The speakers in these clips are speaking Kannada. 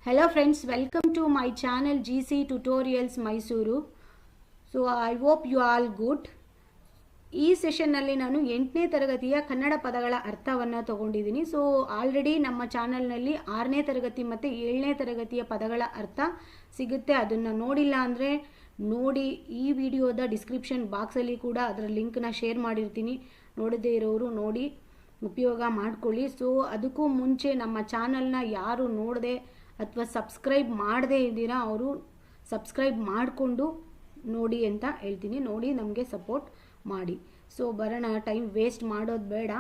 Hello friends, welcome to my channel GC Tutorials Mysuru. So I hope you all good. ಈ ಸೆಷನ್ನಲ್ಲಿ ನಾನು 8ನೇ ತರಗತಿಯ ಕನ್ನಡ ಪದಗಳ ಅರ್ಥವನ್ನು ತಗೊಂಡಿದ್ದೀನಿ. ಸೊ ಆಲ್ರೆಡಿ ನಮ್ಮ ಚಾನಲ್ನಲ್ಲಿ 6ನೇ ತರಗತಿ ಮತ್ತು 7ನೇ ತರಗತಿಯ ಪದಗಳ ಅರ್ಥ ಸಿಗುತ್ತೆ. ಅದನ್ನು ನೋಡಿಲ್ಲ ಅಂದರೆ ನೋಡಿ, ಈ ವಿಡಿಯೋದ ಡಿಸ್ಕ್ರಿಪ್ಷನ್ ಬಾಕ್ಸಲ್ಲಿ ಕೂಡ ಅದರ ಲಿಂಕ್ನ ಶೇರ್ ಮಾಡಿರ್ತೀನಿ. ನೋಡದೇ ಇರೋರು ನೋಡಿ ಉಪಯೋಗ ಮಾಡ್ಕೊಳ್ಳಿ. ಸೊ ಅದಕ್ಕೂ ಮುಂಚೆ ನಮ್ಮ ಚಾನಲ್ನ ಯಾರು ನೋಡದೆ ಅಥವಾ ಸಬ್ಸ್ಕ್ರೈಬ್ ಮಾಡದೇ ಇದ್ದೀರಾ ಅವರು ಸಬ್ಸ್ಕ್ರೈಬ್ ಮಾಡಿಕೊಂಡು ನೋಡಿ ಅಂತ ಹೇಳ್ತೀನಿ. ನೋಡಿ ನಮಗೆ ಸಪೋರ್ಟ್ ಮಾಡಿ. ಸೊ ಬರೋಣ, ಟೈಮ್ ವೇಸ್ಟ್ ಮಾಡೋದು ಬೇಡ.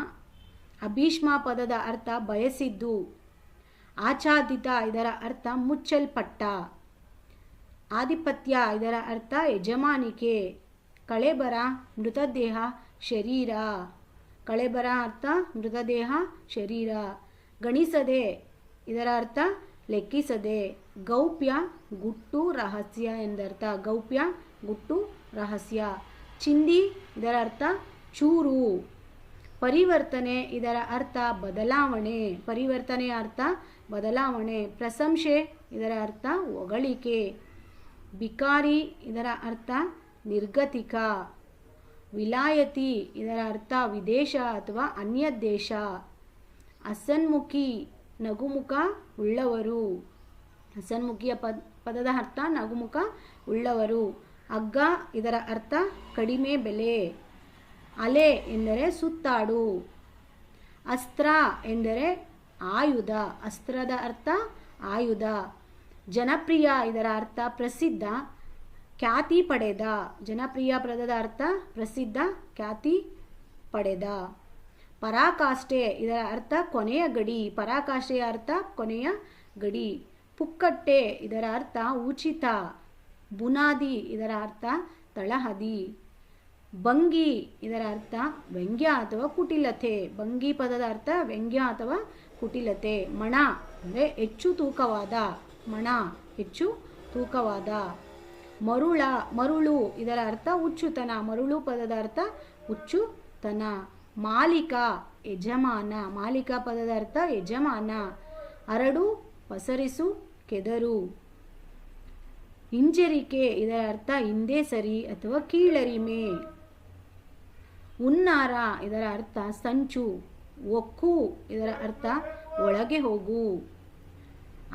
ಅಭೀಷ್ಮ ಪದದ ಅರ್ಥ ಬಯಸಿದ್ದು. ಆಚ್ಛಾದಿತ ಇದರ ಅರ್ಥ ಮುಚ್ಚಲ್ಪಟ್ಟ. ಆಧಿಪತ್ಯ ಇದರ ಅರ್ಥ ಯಜಮಾನಿಕೆ. ಕಳೇಬರ ಮೃತದೇಹ ಶರೀರ. ಕಳೇಬರ ಅರ್ಥ ಮೃತದೇಹ ಶರೀರ. ಗಣಿಸದೆ ಇದರ ಅರ್ಥ ಲೆಕ್ಕಿಸದೆ. ಗೌಪ್ಯ ಗುಟ್ಟು ರಹಸ್ಯ ಎಂದರ್ಥ. ಗೌಪ್ಯ ಗುಟ್ಟು ರಹಸ್ಯ. ಚಿಂದಿ ಇದರ ಅರ್ಥ ಚೂರು. ಪರಿವರ್ತನೆ ಇದರ ಅರ್ಥ ಬದಲಾವಣೆ. ಪರಿವರ್ತನೆಯ ಅರ್ಥ ಬದಲಾವಣೆ. ಪ್ರಶಂಸೆ ಇದರ ಅರ್ಥ ಹೊಗಳಿಕೆ. ಬಿಕಾರಿ ಇದರ ಅರ್ಥ ನಿರ್ಗತಿಕ. ವಿಲಾಯತಿ ಇದರ ಅರ್ಥ ವಿದೇಶ ಅಥವಾ ಅನ್ಯ ದೇಶ. ಹಸನ್ಮುಖಿ ನಗುಮುಖ ಉಳ್ಳವರು. ಹಸನ್ಮುಖಿಯ ಪದದ ಅರ್ಥ ನಗುಮುಖ ಉಳ್ಳವರು. ಹಗ್ಗ ಇದರ ಅರ್ಥ ಕಡಿಮೆ ಬೆಲೆ. ಅಲೆ ಎಂದರೆ ಸುತ್ತಾಡು. ಅಸ್ತ್ರ ಎಂದರೆ ಆಯುಧ. ಅಸ್ತ್ರದ ಅರ್ಥ ಆಯುಧ. ಜನಪ್ರಿಯ ಇದರ ಅರ್ಥ ಪ್ರಸಿದ್ಧ, ಖ್ಯಾತಿ ಪಡೆದ. ಜನಪ್ರಿಯ ಪದದ ಅರ್ಥ ಪ್ರಸಿದ್ಧ, ಖ್ಯಾತಿ ಪಡೆದ. ಪರಾಕಾಷ್ಠೆ ಇದರ ಅರ್ಥ ಕೊನೆಯ ಗಡಿ. ಪರಾಕಾಷ್ಠೆಯ ಅರ್ಥ ಕೊನೆಯ ಗಡಿ. ಪುಕ್ಕಟ್ಟೆ ಇದರ ಅರ್ಥ ಉಚಿತ. ಬುನಾದಿ ಇದರ ಅರ್ಥ ತಳಹದಿ. ಭಂಗಿ ಇದರ ಅರ್ಥ ವ್ಯಂಗ್ಯ ಅಥವಾ ಕುಟಿಲತೆ. ಭಂಗಿ ಪದದ ಅರ್ಥ ವ್ಯಂಗ್ಯ ಅಥವಾ ಕುಟಿಲತೆ. ಮಣ ಅಂದರೆ ಹೆಚ್ಚು ತೂಕವಾದ. ಮಣ ಹೆಚ್ಚು ತೂಕವಾದ. ಮರುಳು ಇದರ ಅರ್ಥ ಹುಚ್ಚುತನ. ಮರುಳು ಪದದ ಅರ್ಥ ಹುಚ್ಚುತನ. ಮಾಲೀಕ ಯಜಮಾನ. ಮಾಲೀಕ ಪದದ ಅರ್ಥ ಯಜಮಾನ. ಹರಡು ಪಸರಿಸು ಕೆದರು. ಹಿಂಜರಿಕೆ ಇದರ ಅರ್ಥ ಹಿಂದೆ ಸರಿ ಅಥವಾ ಕೀಳರಿಮೆ. ಹುನ್ನಾರ ಇದರ ಅರ್ಥ ಸಂಚು. ಒಕ್ಕು ಇದರ ಅರ್ಥ ಒಳಗೆ ಹೋಗು.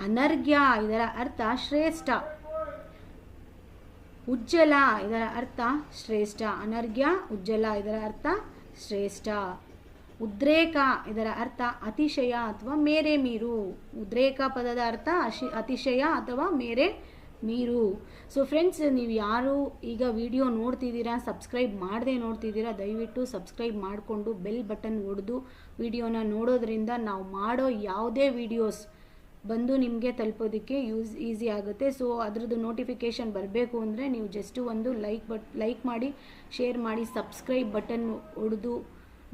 ಅನರ್ಘ್ಯ ಇದರ ಅರ್ಥ ಶ್ರೇಷ್ಠ. ಉಜ್ಜಲ ಇದರ ಅರ್ಥ ಶ್ರೇಷ್ಠ. ಅನರ್ಘ್ಯ ಉಜ್ಜಲ ಇದರ ಅರ್ಥ ಶ್ರೇಷ್ಠ. ಉದ್ರೇಕ ಇದರ ಅರ್ಥ ಅತಿಶಯ ಅಥವಾ ಮೇರೆ ಮೀರು. ಉದ್ರೇಕ ಪದದ ಅರ್ಥ ಅತಿಶಯ ಅಥವಾ ಮೇರೆ ಮೀರು. ಸೊ ಫ್ರೆಂಡ್ಸ್, ನೀವು ಯಾರು ಈಗ ವಿಡಿಯೋ ನೋಡ್ತಿದ್ದೀರಾ, ಸಬ್ಸ್ಕ್ರೈಬ್ ಮಾಡದೆ ನೋಡ್ತಿದ್ದೀರಾ, ದಯವಿಟ್ಟು ಸಬ್ಸ್ಕ್ರೈಬ್ ಮಾಡಿಕೊಂಡು ಬೆಲ್ ಬಟನ್ ಹೊಡೆದು ವಿಡಿಯೋನ ನೋಡೋದ್ರಿಂದ ನಾವು ಮಾಡೋ ಯಾವುದೇ ವಿಡಿಯೋಸ್ ಬಂದು ನಿಮಗೆ ತಲುಪೋದಕ್ಕೆ ಈಸಿ ಆಗುತ್ತೆ. ಸೊ ಅದರದ್ದು ನೋಟಿಫಿಕೇಷನ್ ಬರಬೇಕು ಅಂದರೆ ನೀವು ಜಸ್ಟ್ ಒಂದು ಲೈಕ್ ಮಾಡಿ, ಶೇರ್ ಮಾಡಿ, ಸಬ್ಸ್ಕ್ರೈಬ್ ಬಟನ್ ಹೊಡೆದು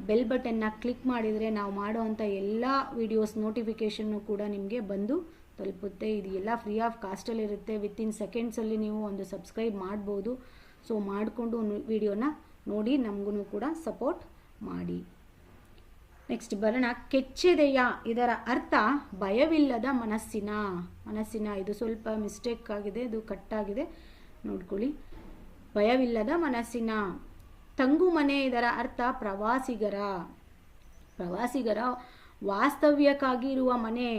ಬೆಲ್ ಬಟನ್ನ ಕ್ಲಿಕ್ ಮಾಡಿದರೆ ನಾವು ಮಾಡೋ ಅಂಥ ಎಲ್ಲ ವಿಡಿಯೋಸ್ ನೋಟಿಫಿಕೇಷನ್ನು ಕೂಡ ನಿಮಗೆ ಬಂದು ತಲುಪುತ್ತೆ. ಇದು ಎಲ್ಲ ಫ್ರೀ ಆಫ್ ಕಾಸ್ಟಲ್ಲಿರುತ್ತೆ. ವಿತಿನ್ ಸೆಕೆಂಡ್ಸಲ್ಲಿ ನೀವು ಒಂದು ಸಬ್ಸ್ಕ್ರೈಬ್ ಮಾಡ್ಬೋದು. ಸೊ ಮಾಡಿಕೊಂಡು ವಿಡಿಯೋನ ನೋಡಿ ನಮಗೂ ಕೂಡ ಸಪೋರ್ಟ್ ಮಾಡಿ. ನೆಕ್ಸ್ಟ್ ಬರೋಣ. ಕೆಚ್ಚೆದೆಯ ಇದರ ಅರ್ಥ ಭಯವಿಲ್ಲದ ಮನಸ್ಸಿನ. ಇದು ಸ್ವಲ್ಪ ಮಿಸ್ಟೇಕ್ ಆಗಿದೆ, ಇದು ಕಟ್ಟಾಗಿದೆ, ನೋಡ್ಕೊಳ್ಳಿ. ಭಯವಿಲ್ಲದ ಮನಸ್ಸಿನ. ತಂಗುಮನೆ ಇದರ ಅರ್ಥ ಪ್ರವಾಸಿಗರ ವಾಸ್ತವ್ಯಕ್ಕಾಗಿ ಇರುವ ಮನೆ.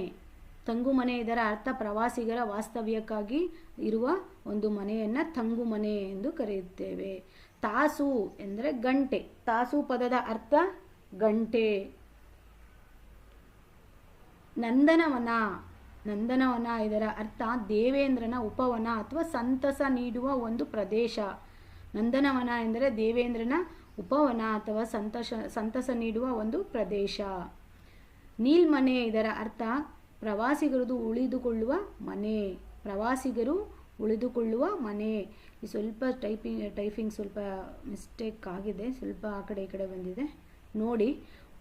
ತಂಗುಮನೆ ಇದರ ಅರ್ಥ ಪ್ರವಾಸಿಗರ ವಾಸ್ತವ್ಯಕ್ಕಾಗಿ ಇರುವ ಒಂದು ಮನೆಯನ್ನು ತಂಗುಮನೆ ಎಂದು ಕರೆಯುತ್ತೇವೆ. ತಾಸು ಎಂದರೆ ಗಂಟೆ. ತಾಸು ಪದದ ಅರ್ಥ ಗಂಟೆ. ನಂದನವನ ಇದರ ಅರ್ಥ ದೇವೇಂದ್ರನ ಉಪವನ ಅಥವಾ ಸಂತಸ ನೀಡುವ ಒಂದು ಪ್ರದೇಶ. ನಂದನವನ ಎಂದರೆ ದೇವೇಂದ್ರನ ಉಪವನ ಅಥವಾ ಸಂತಸ ನೀಡುವ ಒಂದು ಪ್ರದೇಶ. ನೀಲ್ಮನೆ ಇದರ ಅರ್ಥ ಪ್ರವಾಸಿಗರದು ಉಳಿದುಕೊಳ್ಳುವ ಮನೆ. ಪ್ರವಾಸಿಗರು ಉಳಿದುಕೊಳ್ಳುವ ಮನೆ. ಈ ಸ್ವಲ್ಪ ಟೈಪಿಂಗ್ ಸ್ವಲ್ಪ ಮಿಸ್ಟೇಕ್ ಆಗಿದೆ, ಸ್ವಲ್ಪ ಆ ಕಡೆ ಈ ಕಡೆ ಬಂದಿದೆ ನೋಡಿ.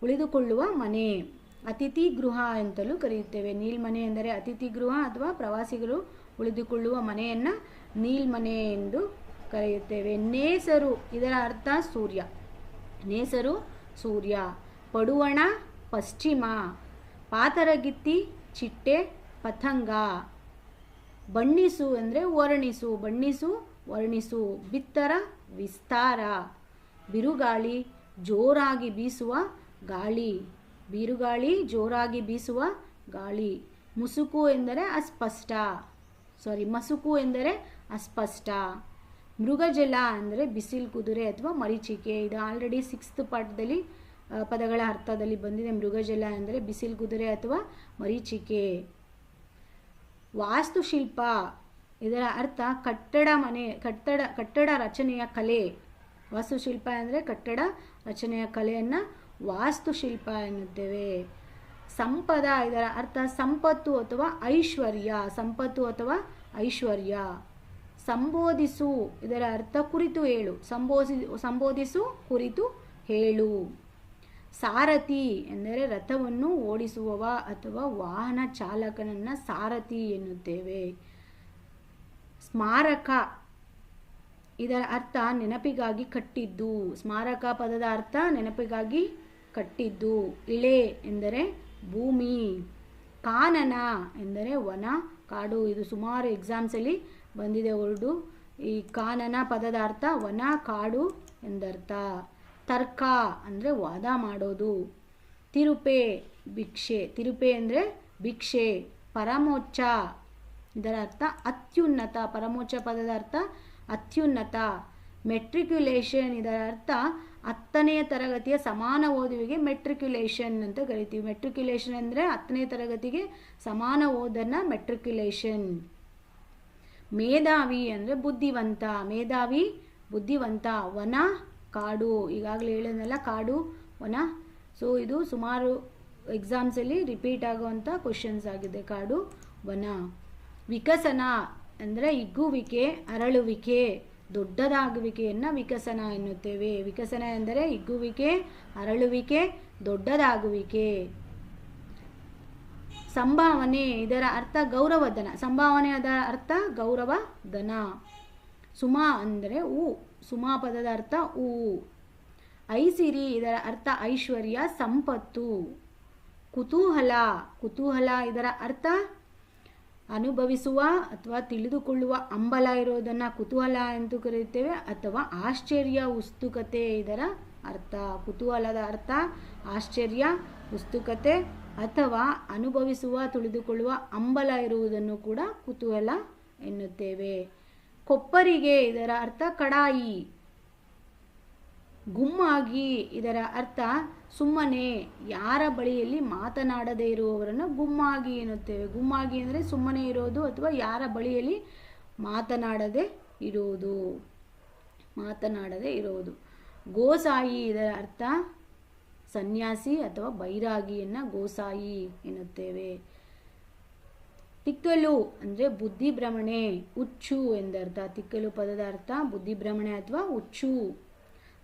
ಉಳಿದುಕೊಳ್ಳುವ ಮನೆ. ಅತಿಥಿ ಗೃಹ ಅಂತಲೂ ಕರೆಯುತ್ತೇವೆ. ನೀಲ್ಮನೆ ಎಂದರೆ ಅತಿಥಿ ಗೃಹ ಅಥವಾ ಪ್ರವಾಸಿಗರು ಉಳಿದುಕೊಳ್ಳುವ ಮನೆಯನ್ನು ನೀಲ್ಮನೆ ಎಂದು ಕರೆಯುತ್ತೇವೆ. ನೇಸರು ಇದರ ಅರ್ಥ ಸೂರ್ಯ. ನೇಸರು ಸೂರ್ಯ. ಪಡುವಣ ಪಶ್ಚಿಮ. ಪಾತರಗಿತ್ತಿ ಚಿಟ್ಟೆ ಪತಂಗ. ಬಣ್ಣಿಸು ಅಂದರೆ ವರ್ಣಿಸು, ಬಣ್ಣಿಸು ವರ್ಣಿಸು. ಬಿತ್ತರ ವಿಸ್ತಾರ. ಬಿರುಗಾಳಿ ಜೋರಾಗಿ ಬೀಸುವ ಗಾಳಿ, ಬಿರುಗಾಳಿ ಜೋರಾಗಿ ಬೀಸುವ ಗಾಳಿ. ಮುಸುಕು ಎಂದರೆ ಅಸ್ಪಷ್ಟ, ಮಸುಕು ಎಂದರೆ ಅಸ್ಪಷ್ಟ. ಮೃಗಜಲ ಅಂದರೆ ಬಿಸಿಲು ಕುದುರೆ ಅಥವಾ ಮರೀಚಿಕೆ. ಇದು ಆಲ್ರೆಡಿ 6th ಪಾಠದಲ್ಲಿ ಪದಗಳ ಅರ್ಥದಲ್ಲಿ ಬಂದಿದೆ. ಮೃಗಜಲ ಅಂದರೆ ಬಿಸಿಲು ಕುದುರೆ ಅಥವಾ ಮರೀಚಿಕೆ. ವಾಸ್ತುಶಿಲ್ಪ ಇದರ ಅರ್ಥ ಕಟ್ಟಡ ರಚನೆಯ ಕಲೆ. ವಾಸ್ತುಶಿಲ್ಪ ಅಂದರೆ ಕಟ್ಟಡ ರಚನೆಯ ಕಲೆಯನ್ನು ವಾಸ್ತುಶಿಲ್ಪ ಎನ್ನುತ್ತೇವೆ. ಸಂಪದ ಇದರ ಅರ್ಥ ಸಂಪತ್ತು ಅಥವಾ ಐಶ್ವರ್ಯ, ಸಂಪತ್ತು ಅಥವಾ ಐಶ್ವರ್ಯ. ಸಂಬೋಧಿಸು ಇದರ ಅರ್ಥ ಕುರಿತು ಹೇಳು, ಸಂಬೋಧಿಸು ಕುರಿತು ಹೇಳು. ಸಾರಥಿ ಎಂದರೆ ರಥವನ್ನು ಓಡಿಸುವವ ಅಥವಾ ವಾಹನ ಚಾಲಕನನ್ನು ಸಾರಥಿ ಎನ್ನುತ್ತೇವೆ. ಸ್ಮಾರಕ ಇದರ ಅರ್ಥ ನೆನಪಿಗಾಗಿ ಕಟ್ಟಿದ್ದು, ಸ್ಮಾರಕ ಪದದ ಅರ್ಥ ನೆನಪಿಗಾಗಿ ಕಟ್ಟಿದ್ದು. ಇಳೆ ಎಂದರೆ ಭೂಮಿ. ಕಾನನ ಎಂದರೆ ವನ ಕಾಡು. ಇದು ಸುಮಾರು ಎಕ್ಸಾಮ್ಸಲ್ಲಿ ಬಂದಿದೆ ವರ್ಡು. ಈ ಕಾನನ ಪದದ ಅರ್ಥ ವನ ಕಾಡು ಎಂದರ್ಥ. ತರ್ಕ ಅಂದರೆ ವಾದ ಮಾಡೋದು. ತಿರುಪೆ ಭಿಕ್ಷೆ, ತಿರುಪೆ ಅಂದರೆ ಭಿಕ್ಷೆ. ಪರಮೋಚ್ಚ ಇದರ ಅರ್ಥ ಅತ್ಯುನ್ನತ, ಪರಮೋಚ್ಚ ಪದದ ಅರ್ಥ ಅತ್ಯುನ್ನತ. ಮೆಟ್ರಿಕ್ಯುಲೇಷನ್ ಇದರ ಅರ್ಥ 10ನೇ ತರಗತಿಯ ಸಮಾನ ಓದುವಿಗೆ ಮೆಟ್ರಿಕ್ಯುಲೇಷನ್ ಅಂತ ಕರಿತೀವಿ. ಮೆಟ್ರಿಕ್ಯುಲೇಷನ್ ಅಂದರೆ 10ನೇ ತರಗತಿಗೆ ಸಮಾನ ಓದನ್ನು ಮೆಟ್ರಿಕ್ಯುಲೇಷನ್. ಮೇಧಾವಿ ಅಂದರೆ ಬುದ್ಧಿವಂತ, ಮೇಧಾವಿ ಬುದ್ಧಿವಂತ. ವನ ಕಾಡು, ಈಗಾಗಲೇ ಹೇಳಿದ್ನಲ್ಲ ಕಾಡು ವನ. ಸೊ ಇದು ಸುಮಾರು ಎಕ್ಸಾಮ್ಸಲ್ಲಿ ರಿಪೀಟ್ ಆಗುವಂಥ ಕ್ವಶನ್ಸ್ ಆಗಿದೆ, ಕಾಡು ವನ. ವಿಕಸನ ಅಂದರೆ ಹಿಗ್ಗುವಿಕೆ, ಅರಳುವಿಕೆ, ದೊಡ್ಡದಾಗುವಿಕೆಯನ್ನು ವಿಕಸನ ಎನ್ನುತ್ತೇವೆ. ವಿಕಸನ ಎಂದರೆ ಹಿಗ್ಗುವಿಕೆ, ಅರಳುವಿಕೆ, ದೊಡ್ಡದಾಗುವಿಕೆ. ಸಂಭಾವನೆ ಇದರ ಅರ್ಥ ಗೌರವಧನ, ಸಂಭಾವನೆ ಅದರ ಅರ್ಥ ಗೌರವಧನ. ಸುಮ ಅಂದರೆ ಹೂ, ಸುಮ ಪದದ ಅರ್ಥ ಹೂ. ಐಸಿರಿ ಇದರ ಅರ್ಥ ಐಶ್ವರ್ಯ, ಸಂಪತ್ತು. ಕುತೂಹಲ, ಕುತೂಹಲ ಇದರ ಅರ್ಥ ಅನುಭವಿಸುವ ಅಥವಾ ತಿಳಿದುಕೊಳ್ಳುವ ಹಂಬಲ ಇರೋದನ್ನು ಕುತೂಹಲ ಎಂದು ಕರೆಯುತ್ತೇವೆ. ಅಥವಾ ಆಶ್ಚರ್ಯ, ಉತ್ಸುಕತೆ ಇದರ ಅರ್ಥ. ಕುತೂಹಲದ ಅರ್ಥ ಆಶ್ಚರ್ಯ, ಉತ್ಸುಕತೆ ಅಥವಾ ಅನುಭವಿಸುವ ತಿಳಿದುಕೊಳ್ಳುವ ಹಂಬಲ ಇರುವುದನ್ನು ಕೂಡ ಕುತೂಹಲ ಎನ್ನುತ್ತೇವೆ. ಕೊಪ್ಪರಿಗೆ ಇದರ ಅರ್ಥ ಕಡಾಯಿ. ಗುಮ್ಮಾಗಿ ಇದರ ಅರ್ಥ ಸುಮ್ಮನೆ, ಯಾರ ಬಳಿಯಲ್ಲಿ ಮಾತನಾಡದೇ ಇರುವವರನ್ನು ಗುಮ್ಮಾಗಿ ಎನ್ನುತ್ತೇವೆ. ಗುಮ್ಮಾಗಿ ಅಂದರೆ ಸುಮ್ಮನೆ ಇರೋದು ಅಥವಾ ಯಾರ ಬಳಿಯಲ್ಲಿ ಮಾತನಾಡದೇ ಇರುವುದು, ಮಾತನಾಡದೇ ಇರುವುದು. ಗೋಸಾಯಿ ಇದರ ಅರ್ಥ ಸನ್ಯಾಸಿ ಅಥವಾ ಬೈರಾಗಿಯನ್ನು ಗೋಸಾಯಿ ಎನ್ನುತ್ತೇವೆ. ತಿಕ್ಕಲು ಅಂದರೆ ಬುದ್ಧಿಭ್ರಮಣೆ, ಹುಚ್ಚು ಎಂದರ್ಥ. ತಿಕ್ಕಲು ಪದದ ಅರ್ಥ ಬುದ್ಧಿಭ್ರಮಣೆ ಅಥವಾ ಹುಚ್ಚು.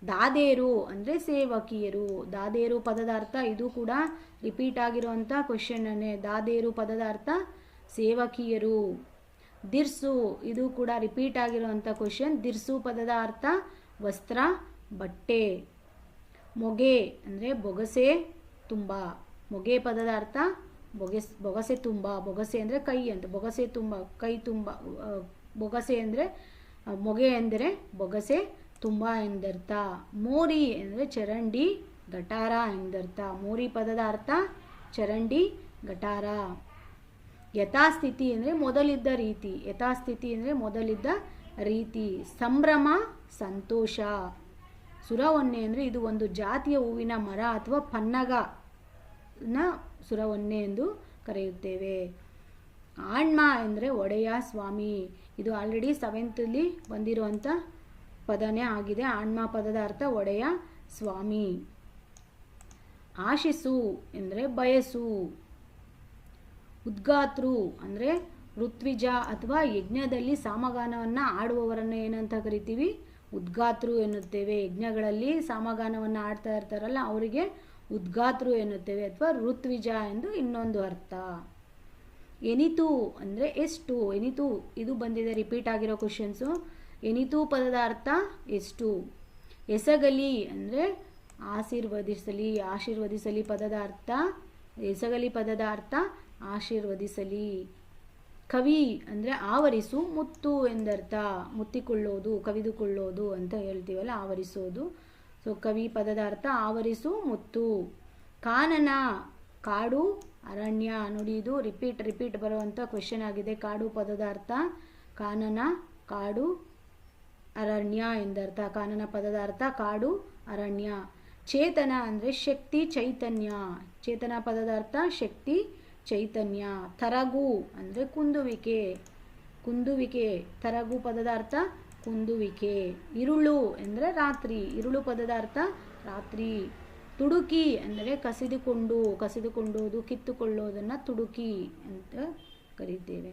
ದಾದೇರು ಅಂದರೆ ಸೇವಕಿಯರು. ದಾದೇರು ಪದದ ಅರ್ಥ ಇದು ಕೂಡ ರಿಪೀಟ್ ಆಗಿರುವಂಥ ಕ್ವಶನ್ನೇ. ದಾದೇರು ಪದದ ಅರ್ಥ ಸೇವಕಿಯರು. ದಿರ್ಸು ಇದು ಕೂಡ ರಿಪೀಟ್ ಆಗಿರುವಂಥ ಕ್ವಶನ್. ದಿರ್ಸು ಪದದ ಅರ್ಥ ವಸ್ತ್ರ, ಬಟ್ಟೆ. ಮೊಗೆ ಅಂದರೆ ಬೊಗಸೆ, ತುಂಬ. ಮೊಗೆ ಪದದ ಅರ್ಥ ಬೊಗಸೆ ತುಂಬ. ಬೊಗಸೆ ಅಂದರೆ ಕೈ ಅಂತ, ಬೊಗಸೆ ತುಂಬ, ಕೈ ತುಂಬ. ಬೊಗಸೆ ಅಂದರೆ ಮೊಗೆ ಎಂದರೆ ಬೊಗಸೆ ತುಂಬ ಎಂದರ್ಥ. ಮೋರಿ ಅಂದರೆ ಚರಂಡಿ, ಗಟಾರ ಎಂದರ್ಥ. ಮೋರಿ ಪದದ ಅರ್ಥ ಚರಂಡಿ, ಗಟಾರ. ಯಥಾಸ್ಥಿತಿ ಅಂದರೆ ಮೊದಲಿದ್ದ ರೀತಿ. ಯಥಾಸ್ಥಿತಿ ಅಂದರೆ ಮೊದಲಿದ್ದ ರೀತಿ. ಸಂಭ್ರಮ, ಸಂತೋಷ. ಸುರವೊನ್ನೆ ಅಂದರೆ ಇದು ಒಂದು ಜಾತಿಯ ಹೂವಿನ ಮರ ಅಥವಾ ಪನ್ನಗನ ಸುರವೊನ್ನೆ ಎಂದು ಕರೆಯುತ್ತೇವೆ. ಆಣ್ಮ ಅಂದರೆ ಒಡೆಯ, ಸ್ವಾಮಿ. ಇದು ಆಲ್ರೆಡಿ 7th ಬಂದಿರುವಂಥ ಪದನೇ ಆಗಿದೆ. ಆಣ್ಮ ಪದದ ಅರ್ಥ ಒಡೆಯ, ಸ್ವಾಮಿ. ಆಶಿಸು ಎಂದರೆ ಬಯಸು. ಉದ್ಗಾತೃ ಅಂದರೆ ಋತ್ವಿಜ ಅಥವಾ ಯಜ್ಞದಲ್ಲಿ ಸಾಮಗಾನವನ್ನು ಆಡುವವರನ್ನು ಏನಂತ ಕರಿತೀವಿ? ಉದ್ಗಾತೃ ಎನ್ನುತ್ತೇವೆ. ಯಜ್ಞಗಳಲ್ಲಿ ಸಾಮಗಾನವನ್ನು ಆಡ್ತಾ ಇರ್ತಾರಲ್ಲ ಅವರಿಗೆ ಉದ್ಗಾತೃ ಎನ್ನುತ್ತೇವೆ ಅಥವಾ ಋತ್ವಿಜ ಎಂದು ಇನ್ನೊಂದು ಅರ್ಥ. ಎನಿತು ಅಂದರೆ ಎಷ್ಟು. ಎನಿತು ಇದು ಬಂದಿದೆ, ರಿಪೀಟ್ ಆಗಿರೋ ಕ್ವಶನ್ಸು. ಎನಿತು ಪದದ ಅರ್ಥ ಎಷ್ಟು. ಎಸಗಲಿ ಅಂದರೆ ಆಶೀರ್ವದಿಸಲಿ. ಆಶೀರ್ವದಿಸಲಿ ಪದದ ಅರ್ಥ, ಎಸಗಲಿ ಪದದ ಅರ್ಥ ಆಶೀರ್ವದಿಸಲಿ. ಕವಿ ಅಂದರೆ ಆವರಿಸು, ಮುತ್ತು ಎಂದರ್ಥ. ಮುತ್ತಿಕೊಳ್ಳೋದು, ಕವಿದುಕೊಳ್ಳೋದು ಅಂತ ಹೇಳ್ತೀವಲ್ಲ, ಆವರಿಸೋದು. ಸೊ ಕವಿ ಪದದ ಅರ್ಥ ಆವರಿಸು, ಮುತ್ತು. ಕಾನನ, ಕಾಡು, ಅರಣ್ಯ. ನೋಡಿ, ಇದು ರಿಪೀಟ್ ಬರುವಂಥ ಕ್ವೆಶನ್ ಆಗಿದೆ. ಕಾಡು ಪದದ ಅರ್ಥ ಕಾನನ, ಕಾಡು, ಅರಣ್ಯ ಎಂದರ್ಥ. ಕಾನನ ಪದದ ಅರ್ಥ ಕಾಡು, ಅರಣ್ಯ. ಚೇತನ ಅಂದರೆ ಶಕ್ತಿ, ಚೈತನ್ಯ. ಚೇತನ ಪದದ ಅರ್ಥ ಶಕ್ತಿ, ಚೈತನ್ಯ. ತರಗು ಅಂದರೆ ಕುಂದುವಿಕೆ. ತರಗು ಪದದ ಅರ್ಥ ಕುಂದುವಿಕೆ. ಇರುಳು ಅಂದರೆ ರಾತ್ರಿ. ಇರುಳು ಪದದ ಅರ್ಥ ರಾತ್ರಿ. ತುಡುಕಿ ಅಂದರೆ ಕಸಿದುಕೊಂಡೋದು, ಕಿತ್ತುಕೊಳ್ಳೋದನ್ನು ತುಡುಕಿ ಅಂತ ಕರೀತೇವೆ.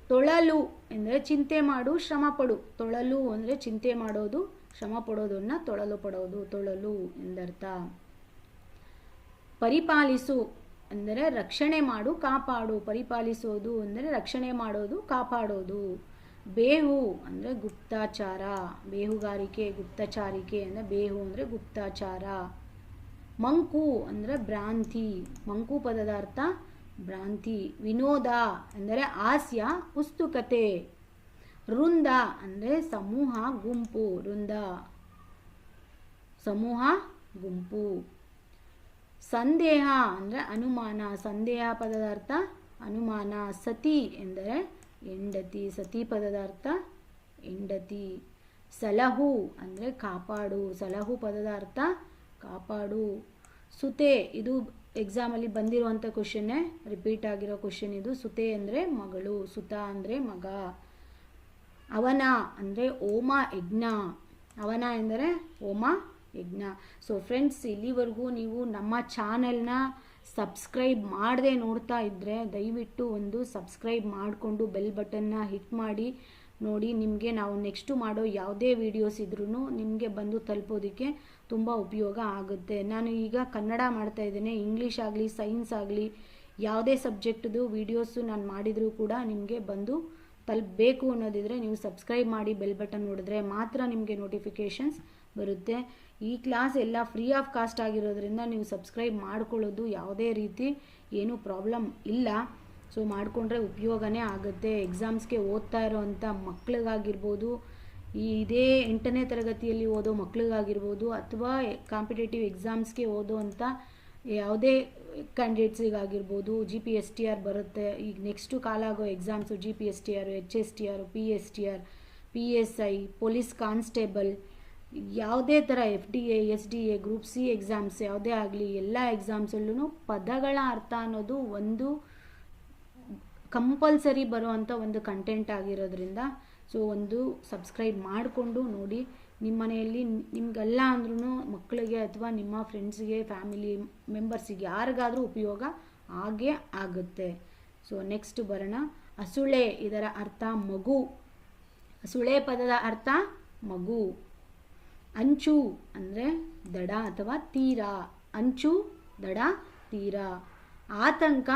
ತೊಳಲು ಎಂದರೆ ಚಿಂತೆ ಮಾಡು, ಶ್ರಮ ಪಡು. ತೊಳಲು ಅಂದರೆ ಚಿಂತೆ ಮಾಡೋದು, ಶ್ರಮ ಪಡೋದನ್ನು ತೊಳಲು ಪಡೋದು, ತೊಳಲು ಎಂದರ್ಥ. ಪರಿಪಾಲಿಸು ಅಂದರೆ ರಕ್ಷಣೆ ಮಾಡು, ಕಾಪಾಡು. ಪರಿಪಾಲಿಸೋದು ಅಂದರೆ ರಕ್ಷಣೆ ಮಾಡೋದು, ಕಾಪಾಡೋದು. ಬೇಹು ಅಂದರೆ ಗುಪ್ತಾಚಾರ. ಬೇಹುಗಾರಿಕೆ, ಗುಪ್ತಚಾರಿಕೆ ಅಂದರೆ ಬೇಹು ಅಂದರೆ ಗುಪ್ತಾಚಾರ. ಮಂಕು ಅಂದರೆ ಭ್ರಾಂತಿ. ಮಂಕು ಪದದ ಅರ್ಥ ಭ್ರಾಂತಿ. ವಿನೋದ ಅಂದರೆ ಹಾಸ್ಯ, ಉಸ್ತುಕತೆ. ವೃಂದ ಅಂದರೆ ಸಮೂಹ, ಗುಂಪು. ವೃಂದ ಸಮೂಹ, ಗುಂಪು. ಸಂದೇಹ ಅಂದರೆ ಅನುಮಾನ. ಸಂದೇಹ ಪದದ ಅರ್ಥ ಅನುಮಾನ. ಸತಿ ಎಂದರೆ ಹೆಂಡತಿ. ಸತಿ ಪದದ ಅರ್ಥ ಹೆಂಡತಿ. ಸಲಹು ಅಂದರೆ ಕಾಪಾಡು. ಸಲಹು ಪದದ ಅರ್ಥ ಕಾಪಾಡು. ಸುತೆ, ಇದು ಎಕ್ಸಾಮಲ್ಲಿ ಬಂದಿರುವಂಥ ಕ್ವಶನ್ನೇ, ರಿಪೀಟ್ ಆಗಿರೋ ಕ್ವಶನ್ ಇದು. ಸುತೆ ಅಂದರೆ ಮಗಳು, ಸುತ ಅಂದರೆ ಮಗ. ಅವನ ಅಂದರೆ ಹೋಮ, ಯಜ್ಞ. ಅವನ ಎಂದರೆ ಹೋಮ, ಯಜ್ಞ. ಸೊ ಫ್ರೆಂಡ್ಸ್, ಇಲ್ಲಿವರೆಗೂ ನೀವು ನಮ್ಮ ಚಾನೆಲ್ನ ಸಬ್ಸ್ಕ್ರೈಬ್ ಮಾಡದೆ ನೋಡ್ತಾ ಇದ್ದರೆ ದಯವಿಟ್ಟು ಒಂದು ಸಬ್ಸ್ಕ್ರೈಬ್ ಮಾಡಿಕೊಂಡು ಬೆಲ್ ಬಟನ್ನ ಹಿಟ್ ಮಾಡಿ ನೋಡಿ. ನಿಮಗೆ ನಾವು ನೆಕ್ಸ್ಟು ಮಾಡೋ ಯಾವುದೇ ವೀಡಿಯೋಸ್ ಇದ್ರೂ ನಿಮಗೆ ಬಂದು ತಲುಪೋದಕ್ಕೆ ತುಂಬ ಉಪಯೋಗ ಆಗುತ್ತೆ. ನಾನು ಈಗ ಕನ್ನಡ ಮಾಡ್ತಾ ಇದ್ದೇನೆ. ಇಂಗ್ಲೀಷ್ ಆಗಲಿ, ಸೈನ್ಸ್ ಆಗಲಿ, ಯಾವುದೇ ಸಬ್ಜೆಕ್ಟ್ದು ವೀಡಿಯೋಸು ನಾನು ಮಾಡಿದರೂ ಕೂಡ ನಿಮಗೆ ಬಂದು ತಲುಪಬೇಕು ಅನ್ನೋದಿದ್ರೆ ನೀವು ಸಬ್ಸ್ಕ್ರೈಬ್ ಮಾಡಿ ಬೆಲ್ ಬಟನ್ ನೋಡಿದ್ರೆ ಮಾತ್ರ ನಿಮಗೆ ನೋಟಿಫಿಕೇಷನ್ಸ್ ಬರುತ್ತೆ. ಈ ಕ್ಲಾಸ್ ಎಲ್ಲ ಫ್ರೀ ಆಫ್ ಕಾಸ್ಟ್ ಆಗಿರೋದ್ರಿಂದ ನೀವು ಸಬ್ಸ್ಕ್ರೈಬ್ ಮಾಡ್ಕೊಳ್ಳೋದು ಯಾವುದೇ ರೀತಿ ಏನೂ ಪ್ರಾಬ್ಲಮ್ ಇಲ್ಲ. ಸೊ ಮಾಡಿಕೊಂಡ್ರೆ ಉಪಯೋಗನೇ ಆಗುತ್ತೆ. ಎಕ್ಸಾಮ್ಸ್ಗೆ ಓದ್ತಾ ಇರೋವಂಥ ಮಕ್ಕಳಿಗಾಗಿರ್ಬೋದು, ಇದೇ 8ನೇ ತರಗತಿಯಲ್ಲಿ ಓದೋ ಮಕ್ಕಳಿಗಾಗಿರ್ಬೋದು, ಅಥವಾ ಕಾಂಪಿಟೇಟಿವ್ ಎಕ್ಸಾಮ್ಸ್ಗೆ ಓದೋವಂಥ ಯಾವುದೇ ಕ್ಯಾಂಡಿಡೇಟ್ಸಿಗಾಗಿರ್ಬೋದು. GPSTR ಬರುತ್ತೆ ಈಗ. ನೆಕ್ಸ್ಟು ಕಾಲಾಗೋ exams GPSTR, HSTR, PSTR, PSI, police constable, ಯಾವುದೇ ಥರ FDA, SDA, group C exams ಯಾವುದೇ ಆಗಲಿ, ಎಲ್ಲ ಎಕ್ಸಾಮ್ಸಲ್ಲೂ ಪದಗಳ ಅರ್ಥ ಅನ್ನೋದು ಒಂದು ಕಂಪಲ್ಸರಿ ಬರುವಂಥ ಒಂದು ಕಂಟೆಂಟ್ ಆಗಿರೋದ್ರಿಂದ ಸೊ ಒಂದು ಸಬ್ಸ್ಕ್ರೈಬ್ ಮಾಡಿಕೊಂಡು ನೋಡಿ. ನಿಮ್ಮ ಮನೆಯಲ್ಲಿ ನಿಮಗೆಲ್ಲ ಅಂದ್ರೂ ಮಕ್ಕಳಿಗೆ ಅಥವಾ ನಿಮ್ಮ ಫ್ರೆಂಡ್ಸಿಗೆ, ಫ್ಯಾಮಿಲಿ ಮೆಂಬರ್ಸಿಗೆ ಯಾರಿಗಾದರೂ ಉಪಯೋಗ ಆಗೇ ಆಗುತ್ತೆ. ಸೊ ನೆಕ್ಸ್ಟ್ ಬರೋಣ. ಅಸುಳೆ, ಇದರ ಅರ್ಥ ಮಗು. ಅಸುಳೆ ಪದದ ಅರ್ಥ ಮಗು. ಅಂಚು ಅಂದರೆ ದಡ ಅಥವಾ ತೀರ. ಅಂಚು, ದಡ, ತೀರ. ಆತಂಕ,